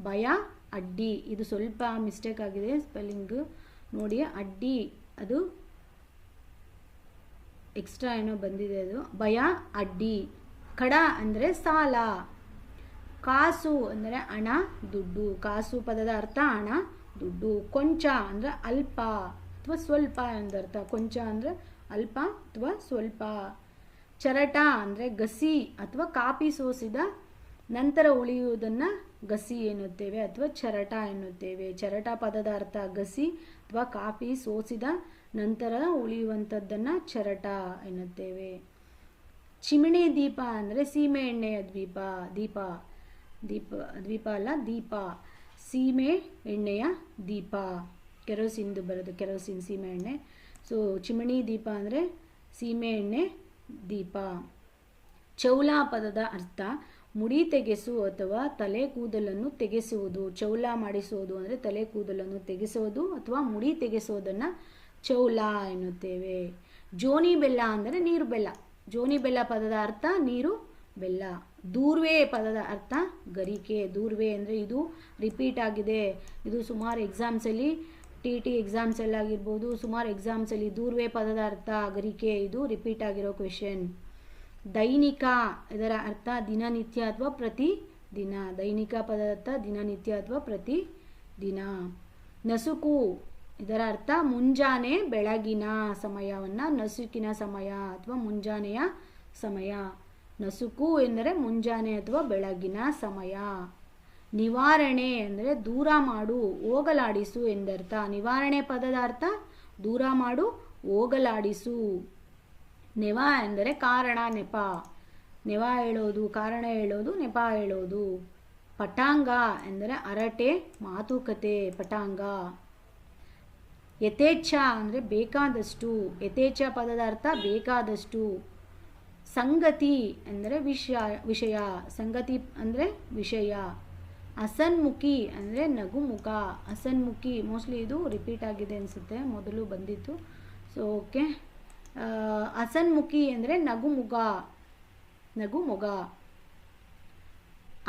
ಭಯ, ಅಡ್ಡಿ. ಇದು ಸ್ವಲ್ಪ ಮಿಸ್ಟೇಕ್ ಆಗಿದೆ ಸ್ಪೆಲ್ಲಿಂಗ್ ನೋಡಿ. ಅಡ್ಡಿ ಅದು ಎಕ್ಸ್ಟ್ರಾ ಏನೋ ಬಂದಿದೆ, ಅದು ಭಯ, ಅಡ್ಡಿ. ಕಡ ಅಂದರೆ ಸಾಲ. ಕಾಸು ಅಂದರೆ ಹಣ, ದುಡ್ಡು. ಕಾಸು ಪದದ ಅರ್ಥ ಹಣ, ದುಡ್ಡು. ಕೊಂಚ ಅಂದರೆ ಅಲ್ಪ ಅಥವಾ ಸ್ವಲ್ಪ ಎಂದರ್ಥ. ಕೊಂಚ ಅಂದರೆ ಅಲ್ಪ ಅಥವಾ ಸ್ವಲ್ಪ. ಚರಟ ಅಂದರೆ ಗಸಿ ಅಥವಾ ಕಾಪಿ ಸೋಸಿದ ನಂತರ ಉಳಿಯುವುದನ್ನು ಗಸಿ ಎನ್ನುತ್ತೇವೆ ಅಥವಾ ಚರಟ ಎನ್ನುತ್ತೇವೆ. ಚರಟ ಪದದ ಅರ್ಥ ಗಸಿ ಅಥವಾ ಕಾಫಿ ಸೋಸಿದ ನಂತರ ಉಳಿಯುವಂಥದ್ದನ್ನು ಚರಟ ಎನ್ನುತ್ತೇವೆ. ಚಿಮಣಿ ದೀಪ ಅಂದರೆ ಸೀಮೆ ಎಣ್ಣೆಯ ದ್ವೀಪ. ದ್ವೀಪ ಅಲ್ಲ, ದೀಪ. ಸೀಮೆ ಎಣ್ಣೆಯ ದೀಪ. ಕೆರೋಸಿನ್ದು ಬರೋದು, ಕೆರೋಸಿನ್ ಸೀಮೆ ಎಣ್ಣೆ. ಸೊ ಚಿಮಣಿ ದೀಪ ಅಂದರೆ ಸೀಮೆ ಎಣ್ಣೆ ದೀಪ. ಚೌಲ ಪದದ ಅರ್ಥ ಮುಡಿ ತೆಗೆಸು ಅಥವಾ ತಲೆ ಕೂದಲನ್ನು ತೆಗೆಸುವುದು. ಚೌಲ ಮಾಡಿಸುವುದು ಅಂದರೆ ತಲೆ ಕೂದಲನ್ನು ತೆಗೆಸೋದು ಅಥವಾ ಮುಡಿ ತೆಗೆಸೋದನ್ನು ಚೌಲ ಎನ್ನುತ್ತೇವೆ. ಜೋನಿ ಬೆಲ್ಲ ಅಂದರೆ ನೀರು ಬೆಲ್ಲ. ಜೋನಿ ಬೆಲ್ಲ ಪದದ ಅರ್ಥ ನೀರು ಬೆಲ್ಲ. ದೂರ್ವೆ ಪದದ ಅರ್ಥ ಗರಿಕೆ. ದೂರ್ವೆ ಅಂದರೆ ಇದು ರಿಪೀಟ್ ಆಗಿದೆ. ಇದು ಸುಮಾರು ಎಕ್ಸಾಮ್ಸಲ್ಲಿ TT ಎಕ್ಸಾಮ್ಸಲ್ಲಾಗಿರ್ಬೋದು, ಸುಮಾರು ಎಕ್ಸಾಮ್ಸಲ್ಲಿ ದೂರ್ವೆ ಪದದ ಅರ್ಥ ಗರಿಕೆ, ಇದು ರಿಪೀಟ್ ಆಗಿರೋ ಕ್ವೆಶನ್. ದೈನಿಕ, ಇದರ ಅರ್ಥ ದಿನನಿತ್ಯ ಅಥವಾ ಪ್ರತಿ ದಿನ. ದೈನಿಕ ಪದದ ಅರ್ಥ ದಿನನಿತ್ಯ ಅಥವಾ ಪ್ರತಿ ದಿನ. ನಸುಕು ಇದರ ಅರ್ಥ ಮುಂಜಾನೆ ಬೆಳಗಿನ ಸಮಯವನ್ನು ನಸುಕಿನ ಸಮಯ ಅಥವಾ ಮುಂಜಾನೆಯ ಸಮಯ. ನಸುಕು ಎಂದರೆ ಮುಂಜಾನೆ ಅಥವಾ ಬೆಳಗಿನ ಸಮಯ. ನಿವಾರಣೆ ಅಂದರೆ ದೂರ ಮಾಡು, ಹೋಗಲಾಡಿಸು ಎಂದರ್ಥ. ನಿವಾರಣೆ ಪದದ ಅರ್ಥ ದೂರ ಮಾಡು, ಹೋಗಲಾಡಿಸು. ನೆವ ಎಂದರೆ ಕಾರಣ, ನೆಪ. ನೆವ ಹೇಳೋದು, ಕಾರಣ ಹೇಳೋದು, ನೆಪ ಹೇಳೋದು. ಪಟಾಂಗ ಎಂದರೆ ಹರಟೆ, ಮಾತುಕತೆ, ಪಟಾಂಗ. ಯಥೇಚ್ಛ ಅಂದರೆ ಬೇಕಾದಷ್ಟು. ಯಥೇಚ್ಛ ಪದದ ಅರ್ಥ ಬೇಕಾದಷ್ಟು. ಸಂಗತಿ ಎಂದರೆ ವಿಷಯ. ಸಂಗತಿ ಅಂದರೆ ವಿಷಯ. ಹಸನ್ಮುಖಿ ಅಂದರೆ ನಗುಮುಖ. ಹಸನ್ಮುಖಿ ಮೋಸ್ಟ್ಲಿ ಇದು ರಿಪೀಟ್ ಆಗಿದೆ ಅನಿಸುತ್ತೆ, ಮೊದಲು ಬಂದಿತ್ತು. So okay. ಹಸನ್ಮುಖಿ ಅಂದರೆ ನಗುಮುಖ, ನಗುಮೊಗ.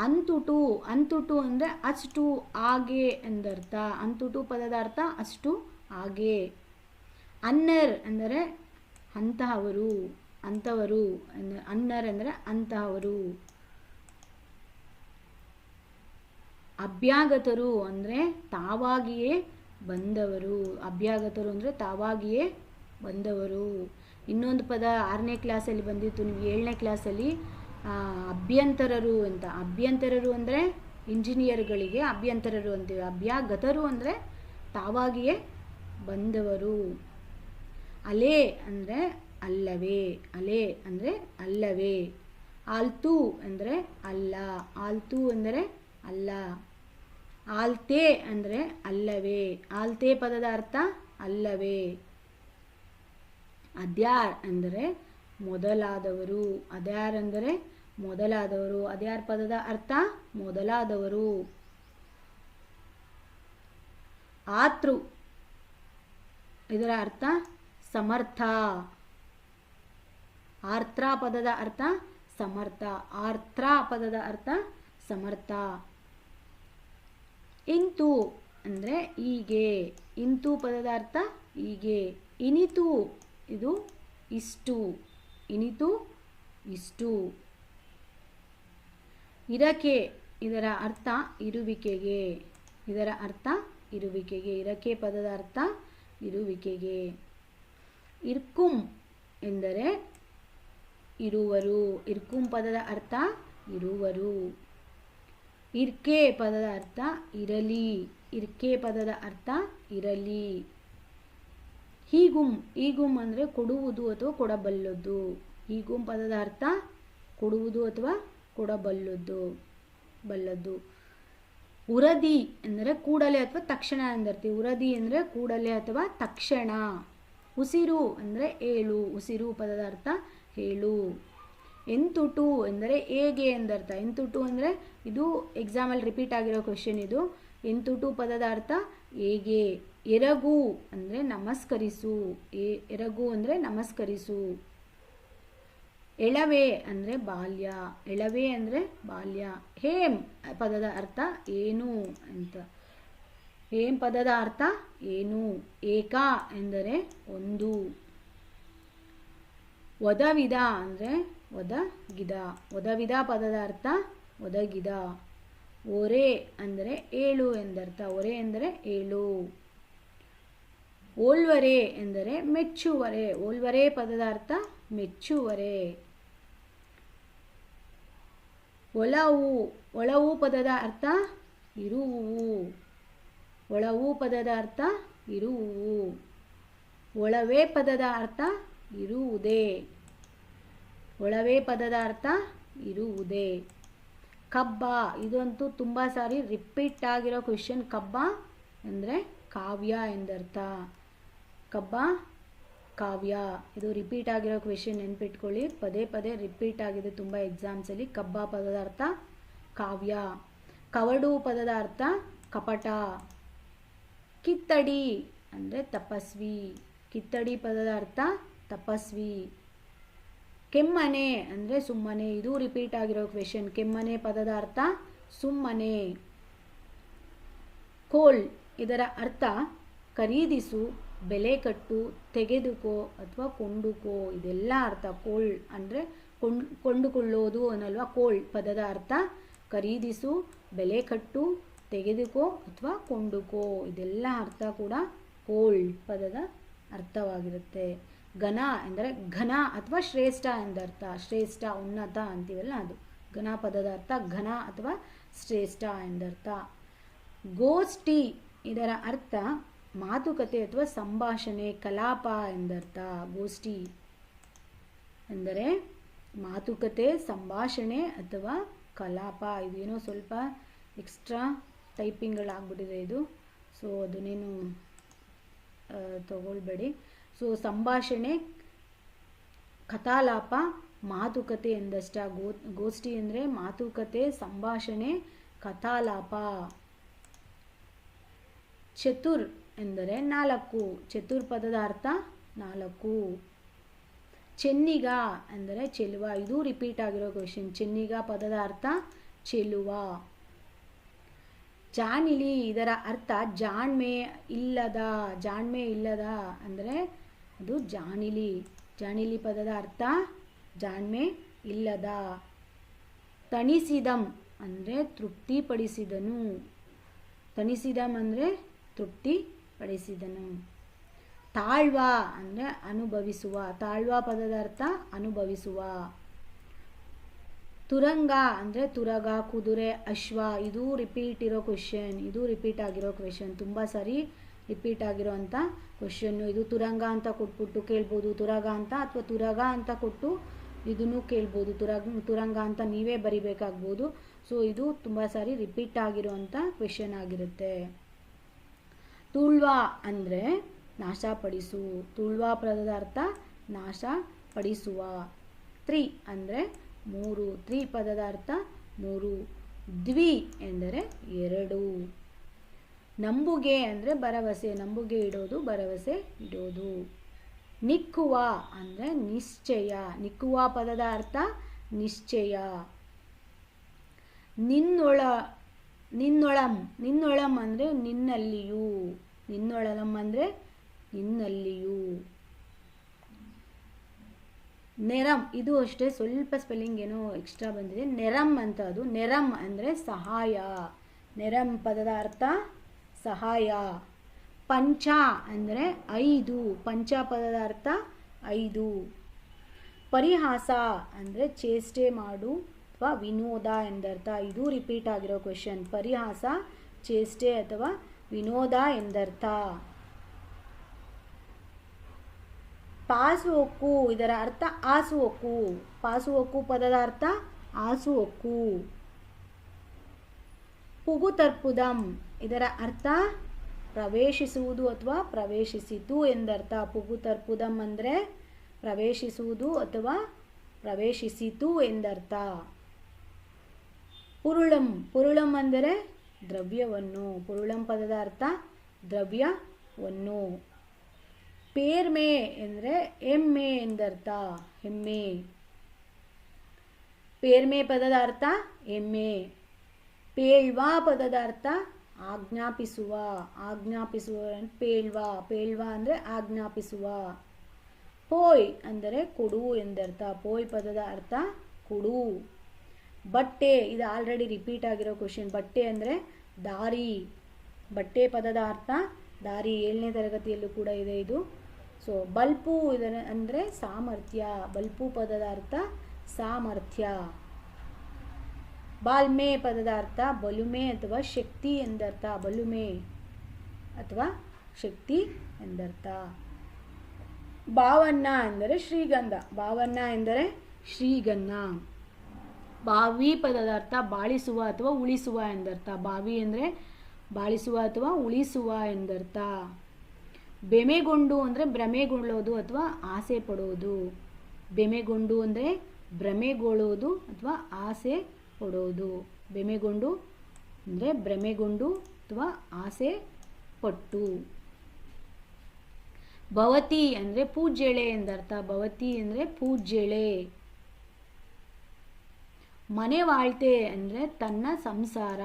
ಅಂತುಟು. ಅಂತುಟು ಅಂದರೆ ಅಷ್ಟು, ಹಾಗೆ ಎಂದರ್ಥ. ಅಂತುಟು ಪದದ ಅರ್ಥ ಅಷ್ಟು, ಹಾಗೆ. ಅನ್ನರ್ ಅಂದರೆ ಅಂತಹವರು, ಅಂಥವರು. ಅನ್ನರ್ ಅಂದರೆ ಅಂತಹವರು. ಅಭ್ಯಾಗತರು ಅಂದರೆ ತಾವಾಗಿಯೇ ಬಂದವರು. ಅಭ್ಯಾಗತರು ಅಂದರೆ ತಾವಾಗಿಯೇ ಬಂದವರು. ಇನ್ನೊಂದು ಪದ 6ನೇ ಕ್ಲಾಸಲ್ಲಿ ಬಂದಿತ್ತು, ನೀವು 7ನೇ ಕ್ಲಾಸಲ್ಲಿ ಅಭ್ಯಂತರರು ಅಂತ. ಅಭ್ಯಂತರರು ಅಂದರೆ ಇಂಜಿನಿಯರ್ಗಳಿಗೆ ಅಭ್ಯಂತರರು ಅಂತೀವಿ. ಅಭ್ಯಾಗತರು ಅಂದರೆ ತಾವಾಗಿಯೇ ಬಂದವರು. ಅಲೆ ಅಂದರೆ ಅಲ್ಲವೇ. ಅಲೆ ಅಂದರೆ ಅಲ್ಲವೇ. ಆಲ್ತು ಅಂದರೆ ಅಲ್ಲ. ಆಲ್ತು ಅಂದರೆ ಅಲ್ಲ. ಆಲ್ತೆ ಅಂದರೆ ಅಲ್ಲವೇ. ಆಲ್ತೆ ಪದದ ಅರ್ಥ ಅಲ್ಲವೇ. ಅದ್ಯಾರ್ ಅಂದರೆ ಮೊದಲಾದವರು. ಅದ್ಯಾರ್ ಅಂದರೆ ಮೊದಲಾದವರು. ಅದ್ಯಾರ್ ಪದದ ಅರ್ಥ ಮೊದಲಾದವರು. ಆತೃ ಇದರ ಅರ್ಥ ಸಮರ್ಥ. ಆರ್ತ್ರ ಪದದ ಅರ್ಥ ಸಮರ್ಥ. ಆರ್ತ್ರ ಪದದ ಅರ್ಥ ಸಮರ್ಥ. ಇಂತು ಅಂದರೆ ಹೀಗೆ. ಇಂತು ಪದದ ಅರ್ಥ ಹೀಗೆ. ಇನಿತು ಇದು ಇಷ್ಟು. ಇನಿತು ಇಷ್ಟು. ಇರಕೆ ಇದರ ಅರ್ಥ ಇರುವಿಕೆಗೆ. ಇದರ ಅರ್ಥ ಇರುವಿಕೆಗೆ. ಇರಕೆ ಪದದ ಅರ್ಥ ಇರುವಿಕೆಗೆ. ಇರ್ಕುಂ ಎಂದರೆ ಇರುವರು. ಇರ್ಕುಂ ಪದದ ಅರ್ಥ ಇರುವರು. ಇರ್ಕೆ ಪದದ ಅರ್ಥ ಇರಲಿ. ಇರ್ಕೆ ಪದದ ಅರ್ಥ ಇರಲಿ. ಹೀಗುಂ. ಹೀಗುಂ ಅಂದರೆ ಕೊಡುವುದು ಅಥವಾ ಕೊಡಬಲ್ಲದ್ದು. ಹೀಗುಂ ಪದದ ಅರ್ಥ ಕೊಡುವುದು ಅಥವಾ ಕೊಡಬಲ್ಲದ್ದು, ಬಲ್ಲದ್ದು. ಉರದಿ ಎಂದರೆ ಕೂಡಲೇ ಅಥವಾ ತಕ್ಷಣ ಎಂದರ್ಥ. ಉರದಿ ಅಂದರೆ ಕೂಡಲೇ ಅಥವಾ ತಕ್ಷಣ. ಉಸಿರು ಅಂದರೆ ಏಳು. ಉಸಿರು ಪದದ ಅರ್ಥ ಏಳು. ಎಂತುಟು ಎಂದರೆ ಹೇಗೆ ಎಂದರ್ಥ. ಎಂತುಟು ಅಂದರೆ ಇದು ಎಕ್ಸಾಮಲ್ಲಿ ರಿಪೀಟ್ ಆಗಿರೋ ಕ್ವೆಶ್ಚನ್ ಇದು. ಎಂತುಟು ಪದದ ಅರ್ಥ ಹೇಗೆ. ಎರಗು ಅಂದರೆ ನಮಸ್ಕರಿಸು. ಎರಗು ಅಂದರೆ ನಮಸ್ಕರಿಸು. ಎಳವೆ ಅಂದರೆ ಬಾಲ್ಯ. ಎಳವೆ ಅಂದರೆ ಬಾಲ್ಯ. ಹೇಮ್ ಪದದ ಅರ್ಥ ಏನು ಅಂತ. ಹೇಮ್ ಪದದ ಅರ್ಥ ಏನು. ಏಕ ಎಂದರೆ ಒಂದು. ಒದವಿದ ಅಂದರೆ ಒದಗಿದ. ಒದವಿದ ಪದದ ಅರ್ಥ ಒದಗಿದ. ಒರೆ ಅಂದರೆ ಏಳು ಎಂದರ್ಥ. ಒರೆ ಎಂದರೆ ಏಳು. ಓಲ್ವರೆ ಎಂದರೆ ಮೆಚ್ಚುವರೆ. ಓಲ್ವರೆ ಪದದ ಅರ್ಥ ಮೆಚ್ಚುವರೆ. ಒಲವು. ಒಳವು ಪದದ ಅರ್ಥ ಇರುವುವು. ಒಳವು ಪದದ ಅರ್ಥ ಇರುವುವು. ಒಳವೆ ಪದದ ಅರ್ಥ ಇರುವುದೇ. ಒಳವೆ ಪದದ ಅರ್ಥ ಇರುವುದೇ. ಕಬ್ಬ ಇದಂತೂ ತುಂಬ ಸಾರಿ ರಿಪೀಟ್ ಆಗಿರೋ ಕ್ವೆಶ್ಚನ್. ಕಬ್ಬ ಅಂದರೆ ಕಾವ್ಯ ಎಂದರ್ಥ. ಕಬ್ಬ ಕಾವ್ಯ ಇದು ರಿಪೀಟ್ ಆಗಿರೋ ಕ್ವೆಶ್ಚನ್, ನೆನ್ಪಿಟ್ಕೊಳ್ಳಿ. ಪದೇ ಪದೇ ರಿಪೀಟ್ ಆಗಿದೆ ತುಂಬ ಎಕ್ಸಾಮ್ಸಲ್ಲಿ. ಕಬ್ಬ ಪದದ ಅರ್ಥ ಕಾವ್ಯ. ಕವಡು ಪದದ ಅರ್ಥ ಕಪಟ. ಕಿತ್ತಡಿ ಅಂದರೆ ತಪಸ್ವಿ. ಕಿತ್ತಡಿ ಪದದ ಅರ್ಥ ತಪಸ್ವಿ. ಕೆಮ್ಮನೆ ಅಂದರೆ ಸುಮ್ಮನೆ. ಇದು ರಿಪೀಟ್ ಆಗಿರೋ ಕ್ವೆಶ್ಚನ್. ಕೆಮ್ಮನೆ ಪದದ ಅರ್ಥ ಸುಮ್ಮನೆ. ಕೋಲ್ ಇದರ ಅರ್ಥ ಖರೀದಿಸು, ಬೆಲೆ ಕಟ್ಟು, ತೆಗೆದುಕೋ ಅಥವಾ ಕೊಂಡುಕೋ, ಇದೆಲ್ಲ ಅರ್ಥ. ಕೋಲ್ ಅಂದರೆ ಕೊಂಡುಕೊಳ್ಳೋದು ಅನ್ನಲ್ವಾ. ಕೋಲ್ ಪದದ ಅರ್ಥ ಖರೀದಿಸು, ಬೆಲೆ ಕಟ್ಟು, ತೆಗೆದುಕೋ ಅಥವಾ ಕೊಂಡುಕೋ, ಇದೆಲ್ಲ ಅರ್ಥ ಕೂಡ ಓಲ್ಡ್ ಪದದ ಅರ್ಥವಾಗಿರುತ್ತೆ. ಘನ ಎಂದರೆ ಘನ ಅಥವಾ ಶ್ರೇಷ್ಠ ಎಂದರ್ಥ. ಶ್ರೇಷ್ಠ, ಉನ್ನತ ಅಂತೀವಲ್ಲ ಅದು. ಘನ ಪದದ ಅರ್ಥ ಘನ ಅಥವಾ ಶ್ರೇಷ್ಠ ಎಂದರ್ಥ. ಗೋಷ್ಠಿ ಇದರ ಅರ್ಥ ಮಾತುಕತೆ ಅಥವಾ ಸಂಭಾಷಣೆ, ಕಲಾಪ ಎಂದರ್ಥ. ಗೋಷ್ಠಿ ಎಂದರೆ ಮಾತುಕತೆ, ಸಂಭಾಷಣೆ ಅಥವಾ ಕಲಾಪ. ಇದೇನೋ ಸ್ವಲ್ಪ ಎಕ್ಸ್ಟ್ರಾ ಟೈಪಿಂಗ್ಗಳಾಗ್ಬಿಟ್ಟಿದೆ ಇದು, ಸೊ ಅದನ್ನೇನು ತಗೊಳ್ಬೇಡಿ. ಸೊ ಸಂಭಾಷಣೆ, ಕಥಾಲಾಪ, ಮಾತುಕತೆ ಎಂದಷ್ಟ. ಗೋಷ್ಠಿ ಅಂದರೆ ಮಾತುಕತೆ, ಸಂಭಾಷಣೆ, ಕಥಾಲಾಪ. ಚತುರ್ ಎಂದರೆ 4. ಚತುರ್ ಪದದ ಅರ್ಥ 4. ಚೆನ್ನಿಗ ಅಂದರೆ ಚೆಲುವ. ಇದು ರಿಪೀಟ್ ಆಗಿರೋ ಕ್ವೆಶನ್. ಚೆನ್ನಿಗ ಪದದ ಅರ್ಥ ಚೆಲುವ. ಜಾಣಿಲಿ ಇದರ ಅರ್ಥ ಜಾಣ್ಮೆ ಇಲ್ಲದ. ಜಾಣ್ಮೆ ಇಲ್ಲದ ಅಂದರೆ ಅದು ಜಾಣಿಲಿ. ಜಾಣಿಲಿ ಪದದ ಅರ್ಥ ಜಾಣ್ಮೆ ಇಲ್ಲದ. ತಣಿಸಿದಂ ಅಂದರೆ ತೃಪ್ತಿಪಡಿಸಿದನು. ತಣಿಸಿದಂ ಅಂದರೆ ತೃಪ್ತಿಪಡಿಸಿದನು. ತಾಳ್ವ ಅಂದರೆ ಅನುಭವಿಸುವ. ತಾಳ್ವ ಪದದ ಅರ್ಥ ಅನುಭವಿಸುವ. ತುರಂಗ ಅಂದರೆ ತುರಗ, ಕುದುರೆ, ಅಶ್ವ. ಇದು ರಿಪೀಟ್ ಇರೋ ಕ್ವೆಶನ್. ಇದು ರಿಪೀಟ್ ಆಗಿರೋ ಕ್ವೆಶನ್. ತುಂಬ ಸಾರಿ ರಿಪೀಟ್ ಆಗಿರೋ ಅಂಥ ಕ್ವೆಶನ್ನು. ಇದು ತುರಂಗ ಅಂತ ಕೊಟ್ಬಿಟ್ಟು ಕೇಳ್ಬೋದು ತುರಗ ಅಂತ, ಅಥವಾ ತುರಗ ಅಂತ ಕೊಟ್ಟು ಇದನ್ನು ಕೇಳ್ಬೋದು ತುರಂಗ ಅಂತ ನೀವೇ ಬರಿಬೇಕಾಗ್ಬೋದು. ಸೊ ಇದು ತುಂಬ ಸಾರಿ ರಿಪೀಟ್ ಆಗಿರೋ ಅಂಥ ಕ್ವೆಶನ್ ಆಗಿರುತ್ತೆ. ತುಳ್ವ ಅಂದರೆ ನಾಶಪಡಿಸು. ತುಳ್ವ ಪದದ ಅರ್ಥ ನಾಶಪಡಿಸುವ. ತ್ರಿ ಅಂದರೆ 3. ತ್ರಿ ಪದದ ಅರ್ಥ 3. ದ್ವಿ ಎಂದರೆ 2. ನಂಬುಗೆ ಅಂದರೆ ಭರವಸೆ. ನಂಬುಗೆ ಇಡೋದು, ಭರವಸೆ ಇಡೋದು. ನಿಕ್ಕುವ ಅಂದರೆ ನಿಶ್ಚಯ. ನಿಕ್ಕುವ ಪದದ ಅರ್ಥ ನಿಶ್ಚಯ. ನಿನ್ನೊಳಂ. ನಿನ್ನೊಳಂ ಅಂದರೆ ನಿನ್ನಲ್ಲಿಯೂ. ನಿನ್ನೊಳಂ ಅಂದರೆ ನಿನ್ನಲ್ಲಿಯೂ. ನೆರಂ, ಇದು ಅಷ್ಟೇ ಸ್ವಲ್ಪ ಸ್ಪೆಲ್ಲಿಂಗ್ ಏನೋ ಎಕ್ಸ್ಟ್ರಾ ಬಂದಿದೆ. ನೆರಂ ಅಂತ ಅದು. ನೆರಂ ಅಂದರೆ ಸಹಾಯ. ನೆರಂ ಪದದ ಅರ್ಥ ಸಹಾಯ. ಪಂಚ ಅಂದರೆ 5. ಪಂಚ ಪದದ ಅರ್ಥ 5. ಪರಿಹಾಸ ಅಂದರೆ ಚೇಷ್ಟೆ ಮಾಡು ಅಥವಾ ವಿನೋದ ಎಂದರ್ಥ. ಇದು ರಿಪೀಟ್ ಆಗಿರೋ ಕ್ವೆಶನ್. ಪರಿಹಾಸ, ಚೇಷ್ಟೆ ಅಥವಾ ವಿನೋದ ಎಂದರ್ಥ. ಪಾಸುಹೊಕ್ಕು ಇದರ ಅರ್ಥ ಹಾಸುಹೊಕ್ಕು. ಪಾಸುಹೊಕ್ಕು ಪದದ ಅರ್ಥ ಹಾಸುಹೊಕ್ಕು. ಪುಗುತರ್ಪುದಂ ಇದರ ಅರ್ಥ ಪ್ರವೇಶಿಸುವುದು ಅಥವಾ ಪ್ರವೇಶಿಸಿತು ಎಂದರ್ಥ. ಪುಗುತರ್ಪುದಂ ಅಂದರೆ ಪ್ರವೇಶಿಸುವುದು ಅಥವಾ ಪ್ರವೇಶಿಸಿತು ಎಂದರ್ಥ. ಪುರುಳಂ. ಪುರುಳಂ ಅಂದರೆ ದ್ರವ್ಯವನ್ನು. ಪುರುಳಂ ಪದದ ಅರ್ಥ ದ್ರವ್ಯವನ್ನು. ಪೇರ್ಮೆ ಅಂದರೆ ಎಮ್ಮೆ ಎಂದರ್ಥ. ಹೆಮ್ಮೆ. ಪೇರ್ಮೆ ಪದದ ಅರ್ಥ ಎಮ್ಮೆ. ಪೇಳ್ವಾ ಪದದ ಅರ್ಥ ಆಜ್ಞಾಪಿಸುವ. ಆಜ್ಞಾಪಿಸುವ ಪೇಳ್ವಾ. ಪೇಳ್ವಾ ಅಂದರೆ ಆಜ್ಞಾಪಿಸುವ. ಪೋಯ್ ಅಂದರೆ ಕೊಡು ಎಂದರ್ಥ. ಪೋಯ್ ಪದದ ಅರ್ಥ ಕೊಡು. ಬಟ್ಟೆ, ಇದು ಆಲ್ರೆಡಿ ರಿಪೀಟ್ ಆಗಿರೋ ಕ್ವೆಶನ್. ಬಟ್ಟೆ ಅಂದರೆ ದಾರಿ. ಬಟ್ಟೆ ಪದದ ಅರ್ಥ ದಾರಿ. 7ನೇ ತರಗತಿಯಲ್ಲೂ ಕೂಡ ಇದೆ ಇದು. ಸೊ ಬಲ್ಪು ಇದರ ಅಂದರೆ ಸಾಮರ್ಥ್ಯ. ಬಲ್ಪು ಪದದ ಅರ್ಥ ಸಾಮರ್ಥ್ಯ. ಬಾಲ್ಮೆ ಪದದ ಅರ್ಥ ಬಲುಮೆ ಅಥವಾ ಶಕ್ತಿ ಎಂದರ್ಥ. ಬಲುಮೆ ಅಥವಾ ಶಕ್ತಿ ಎಂದರ್ಥ. ಬಾವನ್ನ ಎಂದರೆ ಶ್ರೀಗಂಧ. ಬಾವನ್ನ ಎಂದರೆ ಶ್ರೀಗಂಧ. ಬಾವಿ ಪದದ ಅರ್ಥ ಬಾಳಿಸುವ ಅಥವಾ ಉಳಿಸುವ ಎಂದರ್ಥ. ಬಾವಿ ಅಂದರೆ ಬಾಳಿಸುವ ಅಥವಾ ಉಳಿಸುವ ಎಂದರ್ಥ. ಬೆಮೆಗೊಂಡು ಅಂದರೆ ಭ್ರಮೆಗೊಳ್ಳೋದು ಅಥವಾ ಆಸೆ ಪಡೋದು. ಬೆಮೆಗೊಂಡು ಅಂದರೆ ಭ್ರಮೆಗೊಳ್ಳೋದು ಅಥವಾ ಆಸೆ ಪಡೋದು. ಬೆಮೆಗೊಂಡು ಅಂದರೆ ಭ್ರಮೆಗೊಂಡು ಅಥವಾ ಆಸೆ ಪಟ್ಟು. ಭವತಿ ಅಂದರೆ ಪೂಜ್ಯಳೆ ಎಂದರ್ಥ. ಭವತಿ ಅಂದರೆ ಪೂಜ್ಯಳೆ. ಮನೆ ವಾಳ್ತೆ ಅಂದರೆ ತನ್ನ ಸಂಸಾರ.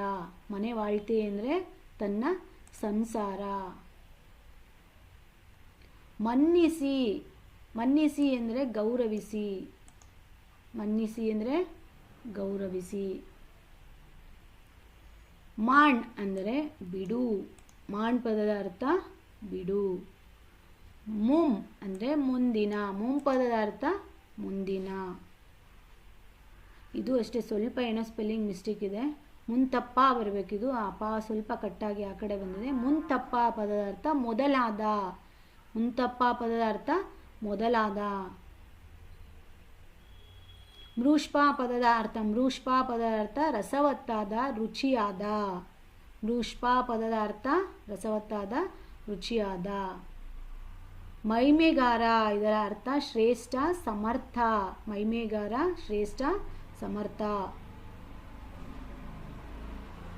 ಮನೆ ವಾಳ್ತೆ ಅಂದರೆ ತನ್ನ ಸಂಸಾರ. ಮನ್ನಿಸಿ. ಮನ್ನಿಸಿ ಅಂದರೆ ಗೌರವಿಸಿ. ಮನ್ನಿಸಿ ಅಂದರೆ ಗೌರವಿಸಿ. ಮಾಣ್ ಅಂದರೆ ಬಿಡು. ಮಾಣ್ ಪದದ ಅರ್ಥ ಬಿಡು. ಮುಮ್ ಅಂದರೆ ಮುಂದಿನ. ಮುಮ್ ಪದದ ಅರ್ಥ ಮುಂದಿನ. ಇದು ಅಷ್ಟೇ, ಸ್ವಲ್ಪ ಏನೋ ಸ್ಪೆಲ್ಲಿಂಗ್ ಮಿಸ್ಟೇಕ್ ಇದೆ. ಮುಂತಪ್ಪ ಬರಬೇಕಿದು, ಆ ಪ ಸ್ವಲ್ಪ ಕಟ್ಟಾಗಿ ಆ ಕಡೆ ಬಂದಿದೆ. ಮುಂತಪ್ಪ ಪದದ ಅರ್ಥ ಮೊದಲಾದ. ಮುಂತಪ್ಪ ಪದದ ಅರ್ಥ ಮೊದಲಾದ. ಮೃಷ್ಪ ಪದದ ಅರ್ಥ, ಮೃಷ್ಪ ಪದದ ಅರ್ಥ ರಸವತ್ತಾದ, ರುಚಿಯಾದ. ಮೃಷ್ಪ ಪದದ ಅರ್ಥ ರಸವತ್ತಾದ, ರುಚಿಯಾದ. ಮೈಮೆಗಾರ ಇದರ ಅರ್ಥ ಶ್ರೇಷ್ಠ, ಸಮರ್ಥ. ಮೈಮೆಗಾರ ಶ್ರೇಷ್ಠ, ಸಮರ್ಥ.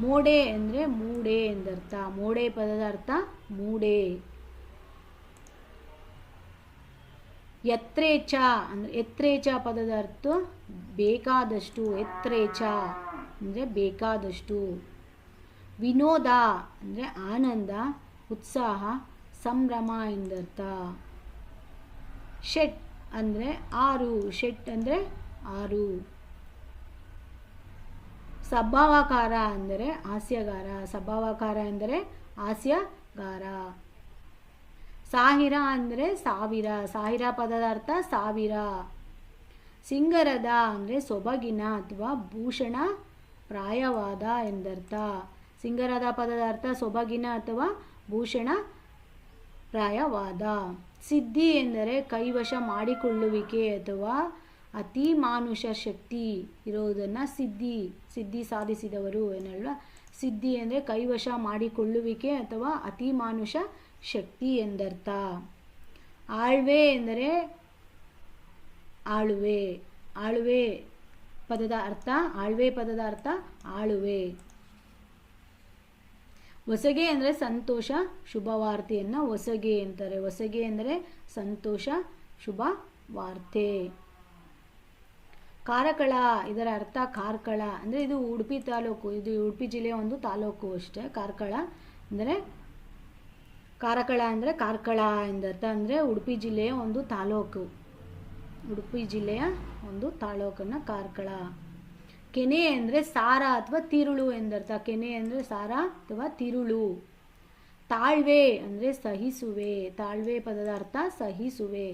ಮೋಡೆ ಅಂದರೆ ಮೂಡೆ ಎಂದರ್ಥ. ಮೋಡೆ ಪದದ ಅರ್ಥ ಮೂಡೆ. ಯತ್ರೇಚ ಅಂದರೆ, ಯತ್ರೇಚ ಪದದ ಅರ್ಥ ಬೇಕಾದಷ್ಟು. ಯತ್ರೇಚ ಅಂದರೆ ಬೇಕಾದಷ್ಟು. ವಿನೋದ ಅಂದರೆ ಆನಂದ, ಉತ್ಸಾಹ, ಸಂಭ್ರಮ ಎಂದರ್ಥ. ಷಟ್ ಅಂದರೆ 6. ಷಟ್ ಅಂದರೆ 6. ಸಭಾವಕಾರ ಅಂದರೆ ಹಾಸ್ಯಗಾರ. ಸಭಾವಕಾರ ಎಂದರೆ ಹಾಸ್ಯಗಾರ. ಸಾವಿರ ಅಂದರೆ ಸಾವಿರ. ಸಾವಿರ ಪದದ ಅರ್ಥ ಸಾವಿರ. ಸಿಂಗರದ ಅಂದರೆ ಸೊಬಗಿನ ಅಥವಾ ಭೂಷಣ ಪ್ರಾಯವಾದ ಎಂದರ್ಥ. ಸಿಂಗರದ ಪದದ ಅರ್ಥ ಸೊಬಗಿನ ಅಥವಾ ಭೂಷಣ ಪ್ರಾಯವಾದ. ಸಿದ್ಧಿ ಎಂದರೆ ಕೈವಶ ಮಾಡಿಕೊಳ್ಳುವಿಕೆ ಅಥವಾ ಅತಿ ಮಾನುಷ ಶಕ್ತಿ ಇರೋದನ್ನು ಸಿದ್ಧಿ ಸಾಧಿಸಿದವರು ಏನಲ್ವ. ಸಿದ್ಧಿ ಅಂದರೆ ಕೈವಶ ಮಾಡಿಕೊಳ್ಳುವಿಕೆ ಅಥವಾ ಅತಿ ಮಾನುಷ ಶಕ್ತಿ ಎಂದರ್ಥ. ಆಳ್ವೆ ಎಂದರೆ ಆಳುವೆ. ಆಳುವೆ ಪದದ ಅರ್ಥ, ಆಳ್ವೆ ಪದದ ಅರ್ಥ ಆಳುವೆ. ಹೊಸಗೆ ಅಂದರೆ ಸಂತೋಷ, ಶುಭ ವಾರ್ತೆಯನ್ನು ಹೊಸಗೆ ಅಂತಾರೆ. ಹೊಸಗೆ ಅಂದರೆ ಸಂತೋಷ, ಶುಭ ವಾರ್ತೆ. ಕಾರ್ಕಳ ಇದರ ಅರ್ಥ ಕಾರ್ಕಳ ಅಂದರೆ ಇದು ಉಡುಪಿ ತಾಲೂಕು, ಇದು ಉಡುಪಿ ಜಿಲ್ಲೆಯ ಒಂದು ತಾಲೂಕು ಅಷ್ಟೇ. ಕಾರ್ಕಳ ಅಂದರೆ, ಕಾರ್ಕಳ ಅಂದರೆ ಕಾರ್ಕಳ ಎಂದರ್ಥ. ಅಂದರೆ ಉಡುಪಿ ಜಿಲ್ಲೆಯ ಒಂದು ತಾಲೂಕು. ಉಡುಪಿ ಜಿಲ್ಲೆಯ ಒಂದು ತಾಲೂಕನ್ನು ಕಾರ್ಕಳ. ಕೆನೆ ಅಂದರೆ ಸಾರ ಅಥವಾ ತಿರುಳು ಎಂದರ್ಥ. ಕೆನೆ ಅಂದರೆ ಸಾರ ಅಥವಾ ತಿರುಳು. ತಾಳ್ವೆ ಅಂದರೆ ಸಹಿಸುವೆ. ತಾಳ್ವೆ ಪದದ ಅರ್ಥ ಸಹಿಸುವೆ.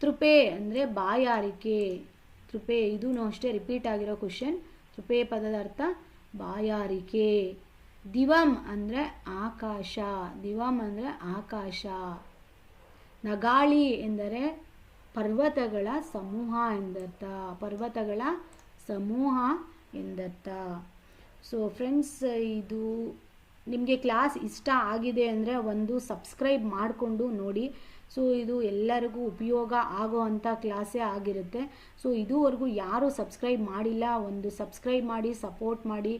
ತೃಪೆ ಅಂದರೆ ಬಾಯಾರಿಕೆ. ತೃಪೆ ಇದೂ ಅಷ್ಟೇ ರಿಪೀಟ್ ಆಗಿರೋ ಕ್ವಶನ್. ತೃಪೆ ಪದದ ಅರ್ಥ ಬಾಯಾರಿಕೆ. ದಿವಂ ಅಂದರೆ ಆಕಾಶ. ದಿವಂ ಅಂದರೆ ಆಕಾಶ. ನಗಾಳಿ ಎಂದರೆ ಪರ್ವತಗಳ ಸಮೂಹ ಎಂದರ್ಥ. ಪರ್ವತಗಳ ಸಮೂಹ ಎಂದರ್ಥ. ಸೊ ಫ್ರೆಂಡ್ಸ್, ಇದು ನಿಮಗೆ ಕ್ಲಾಸ್ ಇಷ್ಟ ಆಗಿದೆ ಅಂದರೆ ಒಂದು ಸಬ್ಸ್ಕ್ರೈಬ್ ಮಾಡಿಕೊಂಡು ನೋಡಿ. ಸೊ ಇದು ಎಲ್ಲರಿಗೂ ಉಪಯೋಗ ಆಗೋ ಅಂಥ ಕ್ಲಾಸೇ ಆಗಿರುತ್ತೆ. ಸೊ ಇದುವರೆಗೂ ಯಾರು ಸಬ್ಸ್ಕ್ರೈಬ್ ಮಾಡಿಲ್ಲ, ಒಂದು ಸಬ್ಸ್ಕ್ರೈಬ್ ಮಾಡಿ, ಸಪೋರ್ಟ್ ಮಾಡಿ.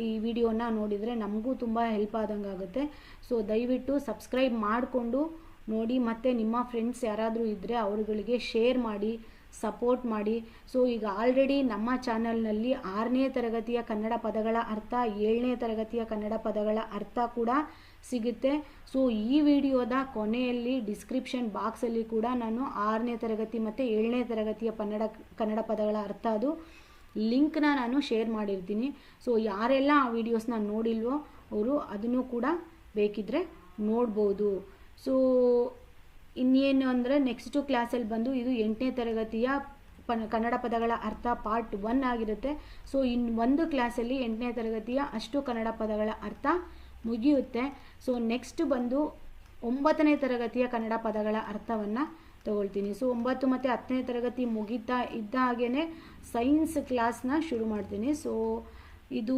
ಈ ವಿಡಿಯೋನ ನೋಡಿದರೆ ನಮಗೂ ತುಂಬ ಹೆಲ್ಪ್ ಆದಂಗೆ ಆಗುತ್ತೆ. ಸೊ ದಯವಿಟ್ಟು ಸಬ್ಸ್ಕ್ರೈಬ್ ಮಾಡಿಕೊಂಡು ನೋಡಿ, ಮತ್ತು ನಿಮ್ಮ ಫ್ರೆಂಡ್ಸ್ ಯಾರಾದರೂ ಇದ್ದರೆ ಅವರುಗಳಿಗೆ ಶೇರ್ ಮಾಡಿ, ಸಪೋರ್ಟ್ ಮಾಡಿ. ಸೊ ಈಗ ಆಲ್ರೆಡಿ ನಮ್ಮ ಚಾನಲ್ನಲ್ಲಿ 6ನೇ ತರಗತಿಯ ಕನ್ನಡ ಪದಗಳ ಅರ್ಥ, 7ನೇ ತರಗತಿಯ ಕನ್ನಡ ಪದಗಳ ಅರ್ಥ ಕೂಡ ಸಿಗುತ್ತೆ. ಸೊ ಈ ವಿಡಿಯೋದ ಕೊನೆಯಲ್ಲಿ ಡಿಸ್ಕ್ರಿಪ್ಷನ್ ಬಾಕ್ಸಲ್ಲಿ ಕೂಡ ನಾನು 6ನೇ ತರಗತಿ ಮತ್ತು 7ನೇ ತರಗತಿಯ ಕನ್ನಡ ಪದಗಳ ಅರ್ಥ ಅದು ಲಿಂಕ್ನ ನಾನು ಶೇರ್ ಮಾಡಿರ್ತೀನಿ. ಸೊ ಯಾರೆಲ್ಲ ಆ ವಿಡಿಯೋಸ್ನ ನೋಡಿಲ್ವೋ ಅವರು ಅದನ್ನು ಕೂಡ ಬೇಕಿದ್ದರೆ ನೋಡ್ಬೋದು. ಸೊ ಇನ್ನೇನು ಅಂದರೆ ನೆಕ್ಸ್ಟು ಕ್ಲಾಸಲ್ಲಿ ಬಂದು ಇದು 8ನೇ ತರಗತಿಯ ಕನ್ನಡ ಪದಗಳ ಅರ್ಥ ಪಾರ್ಟ್ 1 ಆಗಿರುತ್ತೆ. ಸೊ ಇನ್ನು ಒಂದು ಕ್ಲಾಸಲ್ಲಿ 8ನೇ ತರಗತಿಯ ಅಷ್ಟು ಕನ್ನಡ ಪದಗಳ ಅರ್ಥ ಮುಗಿಯುತ್ತೆ. ಸೊ ನೆಕ್ಸ್ಟ್ ಬಂದು 9ನೇ ತರಗತಿಯ ಕನ್ನಡ ಪದಗಳ ಅರ್ಥವನ್ನು ತಗೊಳ್ತೀನಿ. ಸೊ 9 ಮತ್ತು 10ನೇ ತರಗತಿ ಮುಗಿತಾ ಇದ್ದ ಹಾಗೇ ಸೈನ್ಸ್ ಕ್ಲಾಸ್ನ ಶುರು ಮಾಡ್ತೀನಿ. ಸೊ ಇದು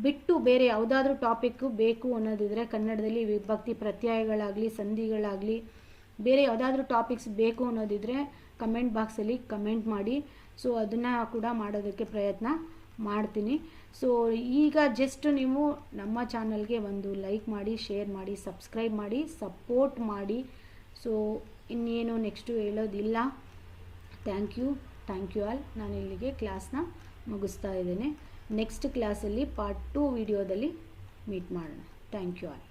ಬಿಟ್ಟು ಬೇರೆ ಯಾವುದಾದ್ರೂ ಟಾಪಿಕ್ಕು ಬೇಕು ಅನ್ನೋದಿದ್ರೆ ಕನ್ನಡದಲ್ಲಿ ವಿಭಕ್ತಿ ಪ್ರತ್ಯಯಗಳಾಗಲಿ, ಸಂಧಿಗಳಾಗಲಿ, ಬೇರೆ ಯಾವುದಾದ್ರೂ ಟಾಪಿಕ್ಸ್ ಬೇಕು ಅನ್ನೋದಿದ್ರೆ ಕಮೆಂಟ್ ಬಾಕ್ಸಲ್ಲಿ ಕಮೆಂಟ್ ಮಾಡಿ. ಸೊ ಅದನ್ನು ಕೂಡ ಮಾಡೋದಕ್ಕೆ ಪ್ರಯತ್ನ ಮಾಡ್ತೀನಿ. ಸೊ ಈಗ ಜಸ್ಟ್ ನೀವು ನಮ್ಮ ಚಾನಲ್ಗೆ ಒಂದು ಲೈಕ್ ಮಾಡಿ, ಶೇರ್ ಮಾಡಿ, ಸಬ್ಸ್ಕ್ರೈಬ್ ಮಾಡಿ, ಸಪೋರ್ಟ್ ಮಾಡಿ. ಸೊ ಇನ್ನೇನು ನೆಕ್ಸ್ಟು ಹೇಳೋದಿಲ್ಲ. Thank you all. ನಾನು ಇಲ್ಲಿಗೆ ಕ್ಲಾಸ್ನ ಮುಗಿಸ್ತಾ ಇದ್ದೇನೆ. ನೆಕ್ಸ್ಟ್ ಕ್ಲಾಸಲ್ಲಿ ಪಾರ್ಟ್ 2 ವಿಡಿಯೋದಲ್ಲಿ ಮೀಟ್ ಮಾಡೋಣ. Thank you all.